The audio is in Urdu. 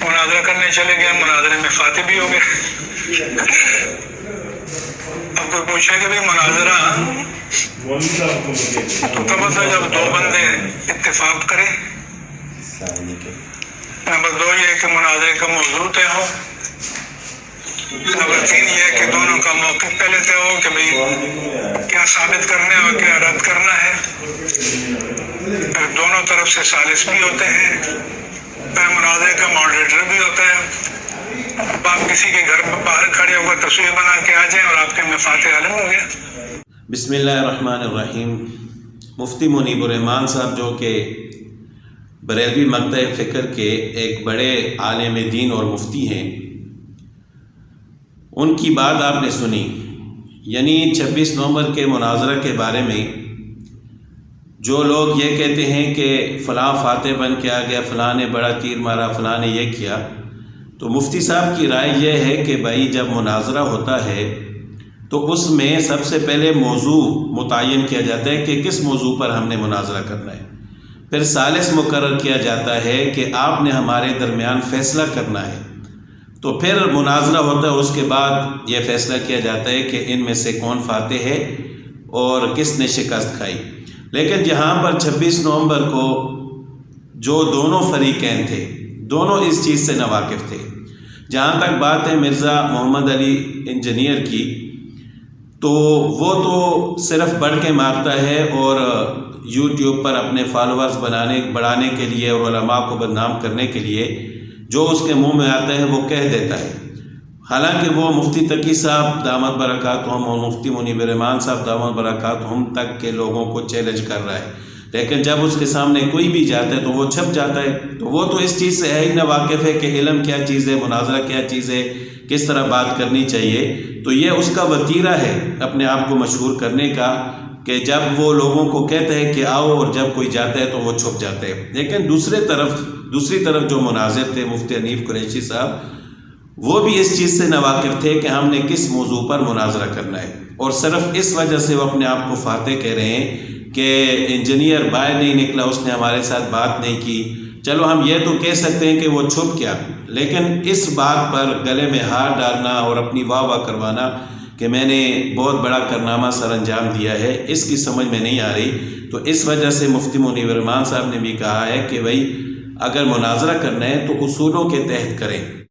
مناظرہ کرنے چلے گئے، مناظرے میں فاتح بھی ہو گئے۔ اب کوئی پوچھے کہ بھائی مناظرہ تو تب ہوتا ہے جب دو بندے اتفاق کریں۔ نمبر 2 یہ ہے کہ مناظرے کا موضوع طے ہو۔ نمبر 3 یہ ہے کہ دونوں کا موقف پہلے طے ہو کہ بھائی کیا ثابت کرنا ہے اور کیا رد کرنا ہے۔ پھر دونوں طرف سے ثالث بھی ہوتے ہیں، پھر مناظرے کا ماڈریٹر بھی ہوتا ہے۔ اب آپ کسی کے گھر پر باہر کھڑے ہو کر تصویر بنا کے آ جائیں اور آپ کے مفاد عالم ہو گیا۔ بسم اللہ الرحمن الرحیم۔ مفتی منیب الرحمان صاحب جو کہ بریلوی مکتب فکر کے ایک بڑے عالم دین اور مفتی ہیں، ان کی بات آپ نے سنی، یعنی 26 نومبر کے مناظرہ کے بارے میں جو لوگ یہ کہتے ہیں کہ فلاں فاتح بن کے آ گیا، فلاں نے بڑا تیر مارا، فلاں نے یہ کیا، تو مفتی صاحب کی رائے یہ ہے کہ بھائی جب مناظرہ ہوتا ہے تو اس میں سب سے پہلے موضوع متعین کیا جاتا ہے کہ کس موضوع پر ہم نے مناظرہ کرنا ہے، پھر ثالث مقرر کیا جاتا ہے کہ آپ نے ہمارے درمیان فیصلہ کرنا ہے، تو پھر مناظرہ ہوتا ہے، اس کے بعد یہ فیصلہ کیا جاتا ہے کہ ان میں سے کون فاتح ہے اور کس نے شکست کھائی۔ لیکن جہاں پر 26 نومبر کو جو دونوں فریقین تھے، دونوں اس چیز سے ناواقف تھے۔ جہاں تک بات ہے مرزا محمد علی انجینئر کی، تو وہ تو صرف بڑھ کے مارتا ہے اور یوٹیوب پر اپنے فالوورز بڑھانے کے لیے اور علماء کو بدنام کرنے کے لیے جو اس کے منہ میں آتا ہے وہ کہہ دیتا ہے۔ حالانکہ وہ مفتی تقی صاحب دامت برکاتہم اور مفتی منیب الرحمان صاحب دامت برکاتہم تک کے لوگوں کو چیلنج کر رہا ہے، لیکن جب اس کے سامنے کوئی بھی جاتا ہے تو وہ چھپ جاتا ہے۔ تو وہ تو اس چیز سے ہے ہی نہ واقف ہے کہ علم کیا چیز ہے، مناظرہ کیا چیز ہے، کس طرح بات کرنی چاہیے۔ تو یہ اس کا وتیرہ ہے اپنے آپ کو مشہور کرنے کا کہ جب وہ لوگوں کو کہتا ہے کہ آؤ اور جب کوئی جاتا ہے تو وہ چھپ جاتا ہے۔ لیکن دوسری طرف جو مناظر تھے مفتی حنیف قریشی صاحب، وہ بھی اس چیز سے ناواقف تھے کہ ہم نے کس موضوع پر مناظرہ کرنا ہے، اور صرف اس وجہ سے وہ اپنے آپ کو فاتح کہہ رہے ہیں کہ انجینئر باہر نہیں نکلا، اس نے ہمارے ساتھ بات نہیں کی۔ چلو ہم یہ تو کہہ سکتے ہیں کہ وہ چھپ گیا، لیکن اس بات پر گلے میں ہار ڈالنا اور اپنی واہ واہ کروانا کہ میں نے بہت بڑا کارنامہ سر انجام دیا ہے، اس کی سمجھ میں نہیں آ رہی۔ تو اس وجہ سے مفتی منیب الرحمان صاحب نے بھی کہا ہے کہ بھائی اگر مناظرہ کرنا ہے تو اصولوں کے تحت کریں۔